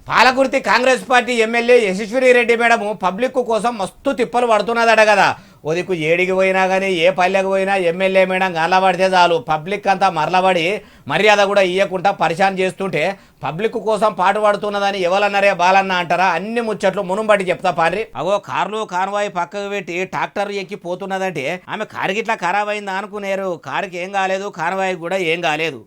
Palakurthi Congress party MLA యశస్విని Reddy madam public కోసం మస్తు తిప్పలు పడుతున్నదట కదా. ఒదికు ఏడికి పోయినా కానీ ఏ పల్లెకి పోయినా ఎమ్మెల్యే మేడం గల్లబడితే చాలు పబ్లిక్ అంతా మరలబడి మర్యాద కూడా ఇవ్వకుండా పరిశాన్ చేస్తుంటే పబ్లిక్ కోసం పాటు పడుతున్నదని ఎవరన్నారే బాలన్న అంటారా? అన్ని ముచ్చట్లు మునుబట్టి చెప్తా పారి. అగో కార్లు కాన్వాయ్ పక్కకు పెట్టి ట్రాక్టర్ ఎక్కి పోతున్నదంటే ఆమె కారు గిట్లా ఖరాబ్ అయిందా అనుకునేరు. కారుకి ఏం కాలేదు, కాన్వాయ్ కూడా ఏం కాలేదు.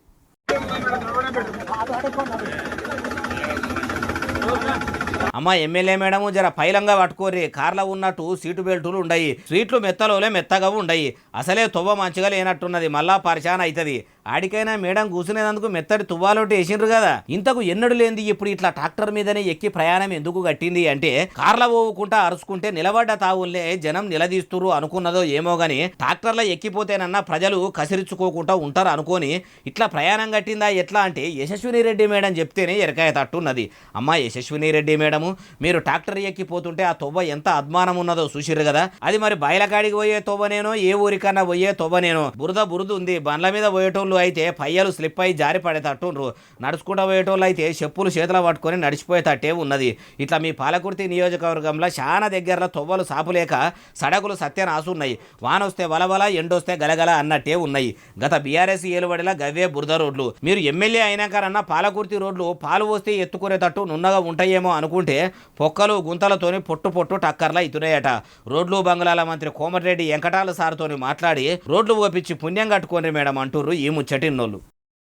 అమ్మ ఎమ్మెల్యే మేడము జర పైలంగా పట్టుకోర్రి. కార్లో ఉన్నట్టు సీటు బెల్టులు ఉండయి, సీట్లు మెత్తలోలే మెత్తగా ఉండయి. అసలే తువ్వ మంచిగా లేనట్టున్నది, మళ్ళా పరిశాన్ అవుతుంది. ఆడికైనా మేడం కూర్చునేందుకు మెత్తడి తువ్వాలోటి వేసిండ్రు కదా. ఇంతకు ఎన్నడు లేనిది ఇప్పుడు ఇట్లా ట్రాక్టర్ మీదనే ఎక్కి ప్రయాణం ఎందుకు కట్టింది అంటే కార్ల పోవుకుంటా అరుచుకుంటే నిలబడ్డ తావుల్నే జనం నిలదీస్తురు అనుకున్నదో ఏమో గాని ట్రాక్టర్లో ఎక్కిపోతేనన్నా ప్రజలు కసిరించుకోకుండా ఉంటారు అనుకోని ఇట్లా ప్రయాణం కట్టిందా. ఎట్లా అంటే యశస్విని రెడ్డి మేడం చెప్తేనే ఎరకాయ తట్టున్నది. అమ్మ యశస్విని రెడ్డి మేడము మీరు ట్రాక్టర్ ఎక్కిపోతుంటే ఆ తొవ్వ ఎంత అద్మానం ఉన్నదో చూసిర్రు కదా. అది మరి బయలకాడికి పోయే తొవ్వనేనో ఏ ఊరికన్నా పోయే తొవ్వనేనో బురద ఉంది. బండ్ల మీద పోయేటోళ్ళు అయితే పయ్యలు స్లిప్ అయి జారి పడేటట్టుండ్రు, నడుచుకుంటూ పోయేటోళ్ళు అయితే చెప్పులు చేతులు పట్టుకొని నడిచిపోయేటట్టే ఉన్నది. ఇట్లా మీ పాలకుర్తి నియోజకవర్గంలో చాలా దగ్గరలో తొవ్వలు సాపులేక సడకులు సత్యనాసున్నాయి. వానొస్తే వలవల, ఎండొస్తే గలగల అన్నట్టే ఉన్నాయి. గత బీఆర్ఎస్ ఏలుబడిలా గవ్వే బురద రోడ్లు. మీరు ఎమ్మెల్యే అయినాకరన్నా పాలకుర్తి రోడ్లు పాలు పోస్తే ఎత్తుకునేటట్టు నున్నగా ఉంటాయేమో అనుకుంటే పొక్కలు గుంతలతోని పొట్టు టక్కర్లా ఇతున్నాయట. రోడ్లు బంగ్లాల మంత్రి కోమటిరెడ్డి వెంకటాల సార్తోని మాట్లాడి రోడ్లు ఓపించి పుణ్యం కట్టుకోండి మేడం అంటుర్రు ఈ ముచ్చటిన్నోళ్ళు.